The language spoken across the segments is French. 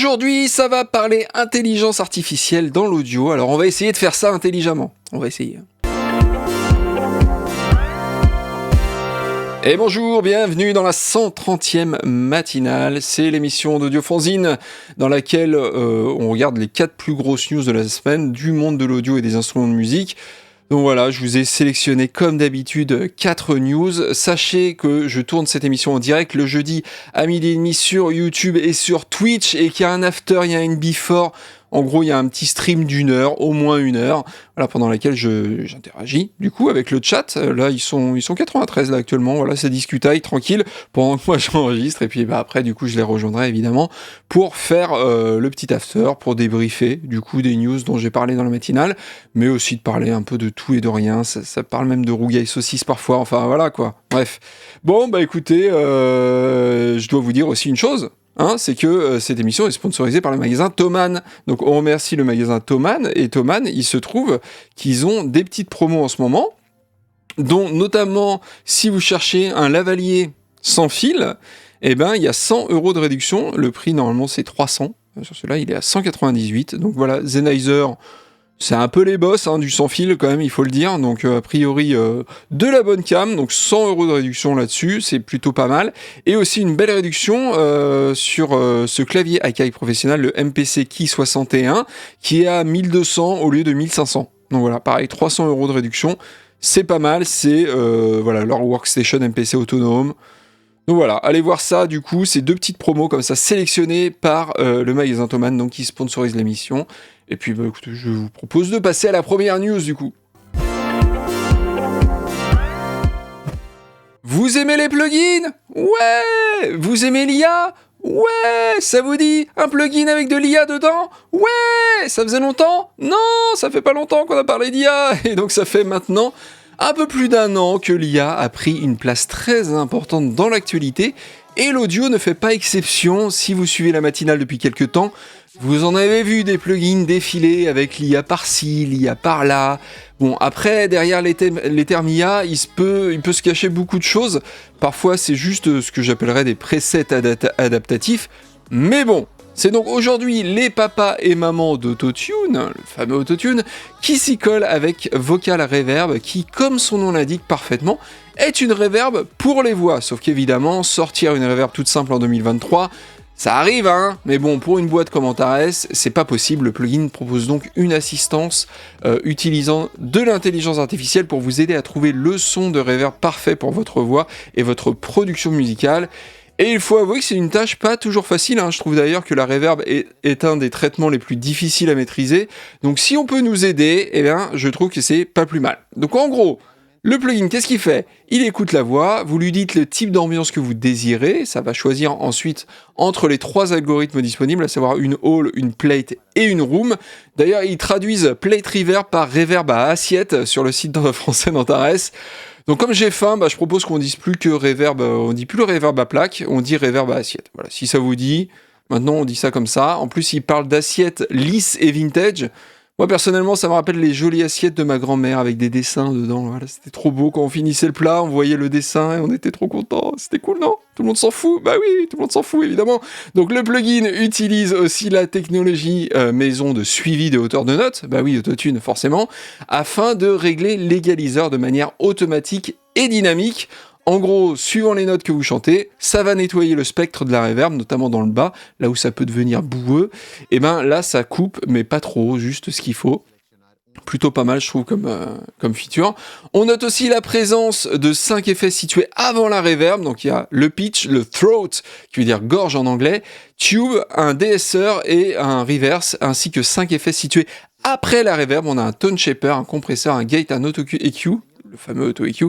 Aujourd'hui, ça va parler intelligence artificielle dans l'audio. Alors, on va essayer de faire ça intelligemment. On va essayer. Et bonjour, bienvenue dans la 130e matinale. C'est l'émission d'Audiofanzine dans laquelle on regarde les 4 plus grosses news de la semaine du monde de l'audio et des instruments de musique. Donc voilà, je vous ai sélectionné comme d'habitude 4 news. Sachez que je tourne cette émission en direct le jeudi à 12h30 sur YouTube et sur Twitch et qu'il y a un after, il y a une before. En gros, il y a un petit stream d'une heure, au moins une heure, voilà, pendant laquelle j'interagis, du coup, avec le chat. Là, ils sont 93, là, actuellement. Voilà, c'est discutaille, tranquille, pendant que moi, j'enregistre. Et puis, après, du coup, je les rejoindrai, évidemment, pour faire le petit after, pour débriefer, du coup, des news dont j'ai parlé dans la matinale, mais aussi de parler un peu de tout et de rien. Ça parle même de rougail saucisse parfois. Enfin, voilà, quoi. Bref. Bon, écoutez, je dois vous dire aussi une chose. C'est que cette émission est sponsorisée par le magasin Thomann. Donc on remercie le magasin Thomann. Et Thomann, il se trouve qu'ils ont des petites promos en ce moment, dont notamment si vous cherchez un lavalier sans fil, il y a 100 € de réduction. Le prix normalement c'est 300. Sur celui-là il est à 198. Donc voilà, Sennheiser, c'est un peu les boss du sans fil quand même, il faut le dire. Donc a priori de la bonne cam, donc 100 € de réduction là-dessus, c'est plutôt pas mal. Et aussi une belle réduction sur ce clavier Akai professionnel, le MPC Key 61, qui est à 1200 au lieu de 1500. Donc voilà, pareil, 300 € de réduction, c'est pas mal, c'est leur workstation MPC autonome. Donc voilà, allez voir ça, du coup, c'est 2 petites promos comme ça, sélectionnées par le magasin Thomann, donc qui sponsorise l'émission. Et puis, écoutez, je vous propose de passer à la première news, du coup. Vous aimez les plugins ? Ouais ! Vous aimez l'IA ? Ouais ! Ça vous dit un plugin avec de l'IA dedans ? Ouais ! Ça faisait longtemps ? Non, ça fait pas longtemps qu'on a parlé d'IA. Et donc, ça fait maintenant un peu plus d'1 an que l'IA a pris une place très importante dans l'actualité. Et l'audio ne fait pas exception. Si vous suivez la matinale depuis quelques temps, vous en avez vu des plugins défiler avec l'IA par-ci, l'IA par-là. Bon, après, derrière les termes IA, il peut se cacher beaucoup de choses. Parfois, c'est juste ce que j'appellerais des presets adaptatifs. Mais bon, c'est donc aujourd'hui les papas et mamans d'Autotune, le fameux Autotune, qui s'y collent avec Vocal Reverb, qui, comme son nom l'indique parfaitement, est une reverb pour les voix. Sauf qu'évidemment, sortir une reverb toute simple en 2023... ça arrive, mais bon, pour une boîte comme Antares, c'est pas possible. Le plugin propose donc une assistance utilisant de l'intelligence artificielle pour vous aider à trouver le son de reverb parfait pour votre voix et votre production musicale. Et il faut avouer que c'est une tâche pas toujours facile. Je trouve d'ailleurs que la reverb est un des traitements les plus difficiles à maîtriser. Donc si on peut nous aider, je trouve que c'est pas plus mal. Donc en gros, le plugin, qu'est-ce qu'il fait ? Il écoute la voix, vous lui dites le type d'ambiance que vous désirez, ça va choisir ensuite entre les 3 algorithmes disponibles, à savoir une hall, une plate et une room. D'ailleurs, ils traduisent plate reverb par reverb à assiette sur le site français d'Antares. Donc comme j'ai faim, je propose qu'on dise plus que reverb, on dit plus le reverb à plaque, on dit reverb à assiette. Voilà, si ça vous dit, maintenant on dit ça comme ça. En plus, il parle d'assiettes lisses et vintage. Moi, personnellement, ça me rappelle les jolies assiettes de ma grand-mère avec des dessins dedans. Voilà, c'était trop beau quand on finissait le plat, on voyait le dessin et on était trop contents. C'était cool, non ? Tout le monde s'en fout ? Bah oui, tout le monde s'en fout, évidemment. Donc, le plugin utilise aussi la technologie maison de suivi de hauteur de notes. Bah oui, Autotune, forcément, afin de régler l'égaliseur de manière automatique et dynamique. En gros, suivant les notes que vous chantez, ça va nettoyer le spectre de la reverb, notamment dans le bas, là où ça peut devenir boueux. Et là, ça coupe, mais pas trop, juste ce qu'il faut. Plutôt pas mal, je trouve, comme feature. On note aussi la présence de 5 effets situés avant la reverb. Donc, il y a le pitch, le throat, qui veut dire gorge en anglais, tube, un DSR et un reverse, ainsi que 5 effets situés après la reverb. On a un tone shaper, un compresseur, un gate, un auto EQ, le fameux auto EQ,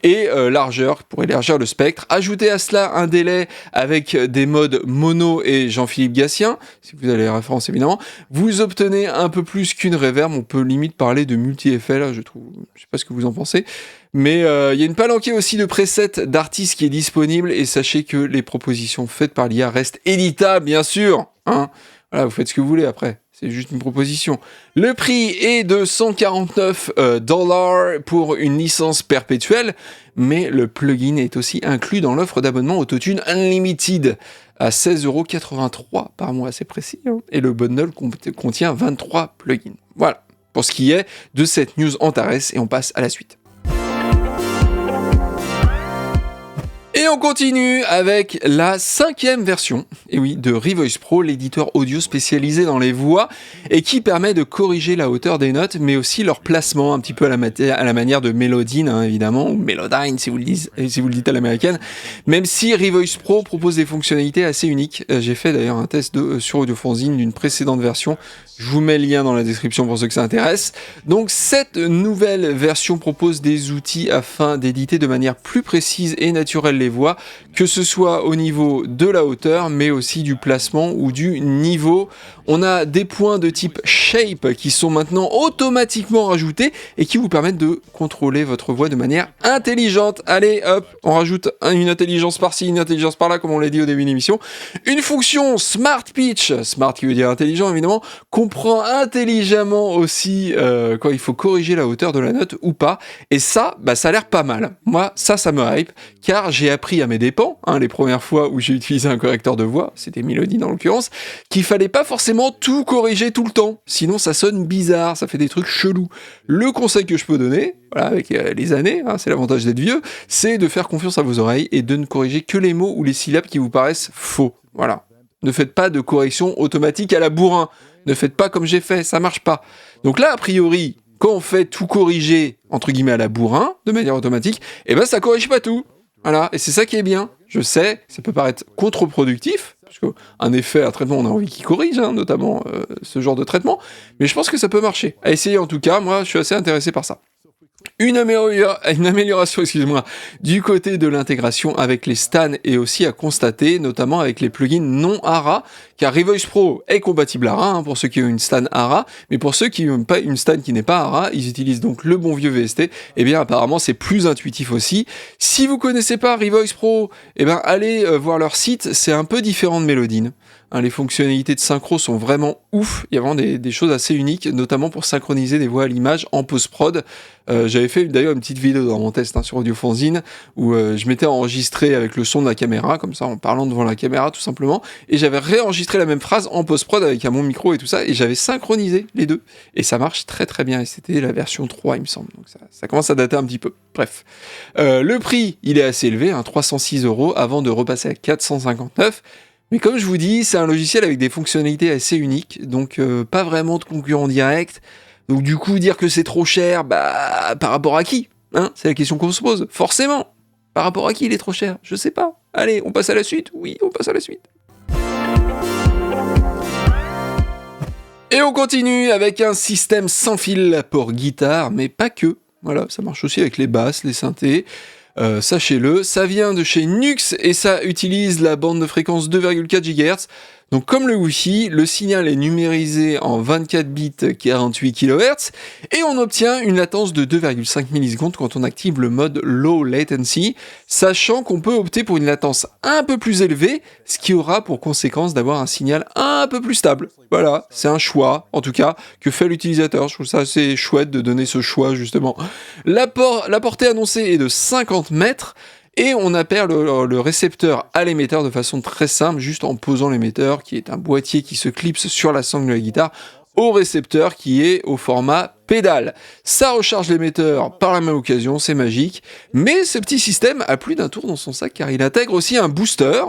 et largeur pour élargir le spectre. Ajoutez à cela un délai avec des modes mono et Jean-Philippe Gatien, si vous avez les références évidemment, vous obtenez un peu plus qu'une reverb. On peut limite parler de multi-effets là, je trouve. Je sais pas ce que vous en pensez, mais il y a une palanquée aussi de presets d'artistes qui est disponible, et sachez que les propositions faites par l'IA restent éditables, bien sûr. Voilà, vous faites ce que vous voulez après. C'est juste une proposition. Le prix est de $149 pour une licence perpétuelle, mais le plugin est aussi inclus dans l'offre d'abonnement Autotune Unlimited. à 16,83 € par mois, c'est précis, hein. Et le bundle contient 23 plugins. Voilà, pour ce qui est de cette news Antares, et on passe à la suite. Et on continue avec la 5e version, et oui, de Revoice Pro, l'éditeur audio spécialisé dans les voix et qui permet de corriger la hauteur des notes, mais aussi leur placement, un petit peu à la manière de Melodyne, hein, évidemment, ou Melodyne si vous le dites à l'américaine, même si Revoice Pro propose des fonctionnalités assez uniques. J'ai fait d'ailleurs un test sur Audiofanzine d'une précédente version. Je vous mets le lien dans la description pour ceux que ça intéresse. Donc cette nouvelle version propose des outils afin d'éditer de manière plus précise et naturelle les voix, que ce soit au niveau de la hauteur, mais aussi du placement ou du niveau. On a des points de type shape qui sont maintenant automatiquement rajoutés et qui vous permettent de contrôler votre voix de manière intelligente. Allez, hop, on rajoute une intelligence par-ci, une intelligence par-là, comme on l'a dit au début de l'émission. Une fonction Smart Pitch, smart qui veut dire intelligent évidemment, comprend intelligemment aussi quand il faut corriger la hauteur de la note ou pas. Et ça, ça a l'air pas mal. Moi, ça me hype, car j'ai appris à mes dépens, les premières fois où j'ai utilisé un correcteur de voix, c'était Melodyne en l'occurrence, qu'il fallait pas forcément tout corriger tout le temps, sinon ça sonne bizarre, ça fait des trucs chelous. Le conseil que je peux donner, voilà, avec les années, c'est l'avantage d'être vieux, c'est de faire confiance à vos oreilles et de ne corriger que les mots ou les syllabes qui vous paraissent faux. Voilà. Ne faites pas de correction automatique à la bourrin. Ne faites pas comme j'ai fait, ça marche pas. Donc là, a priori, quand on fait tout corriger, entre guillemets, à la bourrin, de manière automatique, ça corrige pas tout. Voilà, et c'est ça qui est bien. Je sais, ça peut paraître contre-productif, parce qu'un effet, un traitement, on a envie qu'il corrige, notamment ce genre de traitement, mais je pense que ça peut marcher. À essayer en tout cas, moi, je suis assez intéressé par ça. Une amélioration, du côté de l'intégration avec les stans est aussi à constater, notamment avec les plugins non ARA, car Revoice Pro est compatible ARA, pour ceux qui ont une stan ARA, mais pour ceux qui n'ont pas une stan qui n'est pas ARA, ils utilisent donc le bon vieux VST, apparemment c'est plus intuitif aussi. Si vous connaissez pas Revoice Pro, allez voir leur site, c'est un peu différent de Melodyne. Les fonctionnalités de synchro sont vraiment ouf, il y a vraiment des choses assez uniques, notamment pour synchroniser des voix à l'image en post-prod. J'avais fait d'ailleurs une petite vidéo dans mon test sur Audiofanzine, où je m'étais enregistré avec le son de la caméra, comme ça en parlant devant la caméra tout simplement, et j'avais réenregistré la même phrase en post-prod avec un bon micro et tout ça, et j'avais synchronisé les deux, et ça marche très très bien, et c'était la version 3 il me semble, donc ça commence à dater un petit peu. Bref. Le prix, il est assez élevé, 306 € avant de repasser à 459. Mais comme je vous dis, c'est un logiciel avec des fonctionnalités assez uniques, donc pas vraiment de concurrent direct. Donc du coup, dire que c'est trop cher, par rapport à qui, c'est la question qu'on se pose. Forcément, par rapport à qui il est trop cher? Je sais pas. Allez, on passe à la suite. Oui, on passe à la suite. Et on continue avec un système sans fil pour guitare, mais pas que. Voilà, ça marche aussi avec les basses, les synthés. Sachez-le, ça vient de chez Nux et ça utilise la bande de fréquence 2,4 GHz. Donc comme le Wi-Fi, le signal est numérisé en 24 bits 48 kHz et on obtient une latence de 2,5 millisecondes quand on active le mode Low Latency, sachant qu'on peut opter pour une latence un peu plus élevée, ce qui aura pour conséquence d'avoir un signal un peu plus stable. Voilà, c'est un choix, en tout cas, que fait l'utilisateur. Je trouve ça assez chouette de donner ce choix, justement. La portée annoncée est de 50 mètres, et on appelle le récepteur à l'émetteur de façon très simple, juste en posant l'émetteur, qui est un boîtier qui se clipse sur la sangle de la guitare, au récepteur qui est au format pédale. Ça recharge l'émetteur par la même occasion, c'est magique, mais ce petit système a plus d'un tour dans son sac, car il intègre aussi un booster,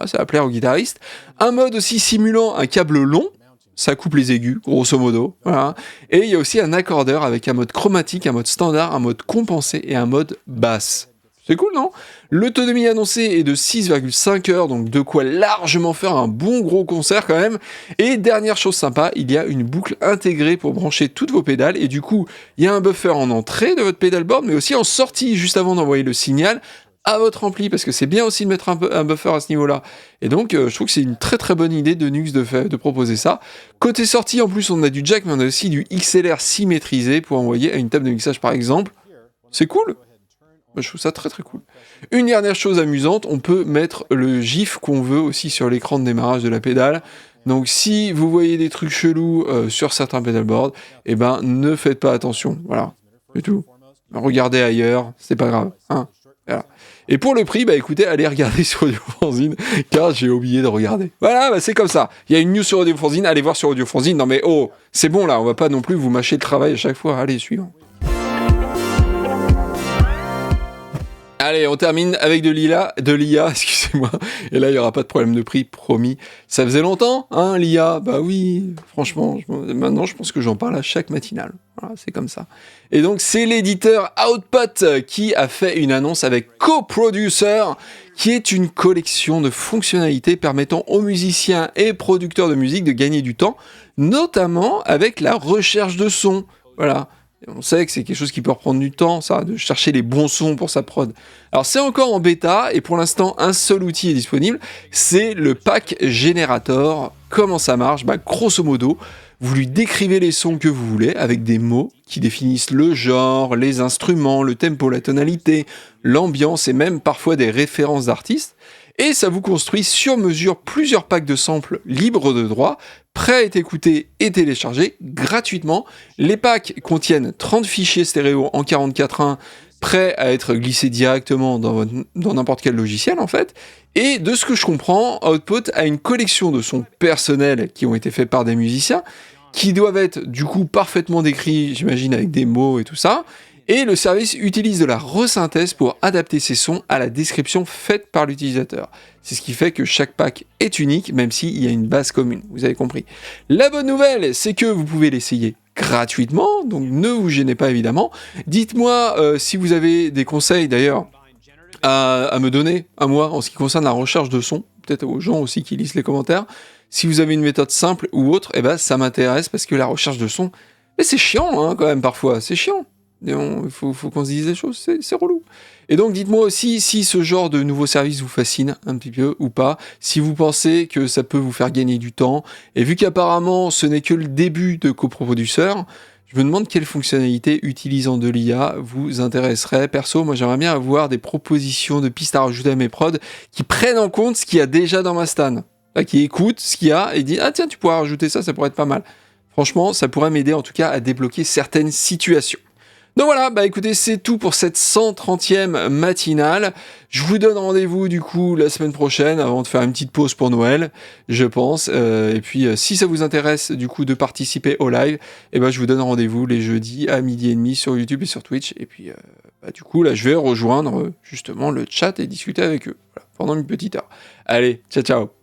ça va plaire aux guitaristes, un mode aussi simulant un câble long, ça coupe les aigus, grosso modo, voilà. Et il y a aussi un accordeur avec un mode chromatique, un mode standard, un mode compensé et un mode basse. C'est cool, non? L'autonomie annoncée est de 6,5 heures, donc de quoi largement faire un bon gros concert quand même. Et dernière chose sympa, il y a une boucle intégrée pour brancher toutes vos pédales, et du coup, il y a un buffer en entrée de votre pedalboard, mais aussi en sortie, juste avant d'envoyer le signal à votre ampli, parce que c'est bien aussi de mettre un buffer à ce niveau-là. Et donc, je trouve que c'est une très très bonne idée de Nux de proposer ça. Côté sortie, en plus, on a du jack, mais on a aussi du XLR symétrisé pour envoyer à une table de mixage, par exemple. C'est cool. Je trouve ça très très cool. Une dernière chose amusante, on peut mettre le GIF qu'on veut aussi sur l'écran de démarrage de la pédale. Donc si vous voyez des trucs chelous sur certains pedalboards, ne faites pas attention. Voilà, c'est tout. Regardez ailleurs, c'est pas grave. Voilà. Et pour le prix, bah écoutez, allez regarder sur Audiofanzine, car j'ai oublié de regarder. Voilà, bah c'est comme ça. Il y a une news sur Audiofanzine, allez voir sur Audiofanzine. Non mais oh, c'est bon là, on va pas non plus vous mâcher le travail à chaque fois. Allez, suivant. Allez, on termine avec de l'IA, excusez-moi. Et là, il n'y aura pas de problème de prix, promis. Ça faisait longtemps, hein, l'IA. Bah oui, franchement, maintenant, je pense que j'en parle à chaque matinale. Voilà, c'est comme ça. Et donc, c'est l'éditeur Output qui a fait une annonce avec CoProducer, qui est une collection de fonctionnalités permettant aux musiciens et producteurs de musique de gagner du temps, notamment avec la recherche de sons. Voilà. Et on sait que c'est quelque chose qui peut reprendre du temps, ça, de chercher les bons sons pour sa prod. Alors c'est encore en bêta, et pour l'instant, un seul outil est disponible, c'est le Pack Generator. Comment ça marche ? Bah, grosso modo, vous lui décrivez les sons que vous voulez, avec des mots qui définissent le genre, les instruments, le tempo, la tonalité, l'ambiance, et même parfois des références d'artistes. Et ça vous construit sur mesure plusieurs packs de samples libres de droit, prêts à être écoutés et téléchargés gratuitement. Les packs contiennent 30 fichiers stéréo en 44.1, prêts à être glissés directement dans n'importe quel logiciel en fait. Et de ce que je comprends, Output a une collection de sons personnels qui ont été faits par des musiciens, qui doivent être du coup parfaitement décrits, j'imagine, avec des mots et tout ça. Et le service utilise de la resynthèse pour adapter ces sons à la description faite par l'utilisateur. C'est ce qui fait que chaque pack est unique, même s'il y a une base commune, vous avez compris. La bonne nouvelle, c'est que vous pouvez l'essayer gratuitement, donc ne vous gênez pas évidemment. Dites-moi si vous avez des conseils d'ailleurs à me donner, à moi, en ce qui concerne la recherche de sons, peut-être aux gens aussi qui lisent les commentaires. Si vous avez une méthode simple ou autre, eh ben, ça m'intéresse parce que la recherche de sons, mais c'est chiant hein, quand même parfois, c'est chiant. Il faut qu'on se dise des choses, c'est relou. Et donc dites-moi aussi si ce genre de nouveau service vous fascine un petit peu ou pas, si vous pensez que ça peut vous faire gagner du temps, et vu qu'apparemment ce n'est que le début de CoProducer, je me demande quelles fonctionnalités utilisant de l'IA vous intéresseraient. Perso, moi j'aimerais bien avoir des propositions de pistes à rajouter à mes prods qui prennent en compte ce qu'il y a déjà dans ma stan, qui écoute ce qu'il y a et dit « Ah tiens, tu pourrais rajouter ça, ça pourrait être pas mal ». Franchement, ça pourrait m'aider en tout cas à débloquer certaines situations. Donc voilà, bah écoutez, c'est tout pour cette 130e matinale. Je vous donne rendez-vous du coup la semaine prochaine avant de faire une petite pause pour Noël, je pense. Et puis si ça vous intéresse du coup de participer au live, et ben je vous donne rendez-vous les jeudis à 12h30 sur YouTube et sur Twitch. Et puis du coup là je vais rejoindre justement le chat et discuter avec eux voilà, pendant une petite heure. Allez, ciao ciao.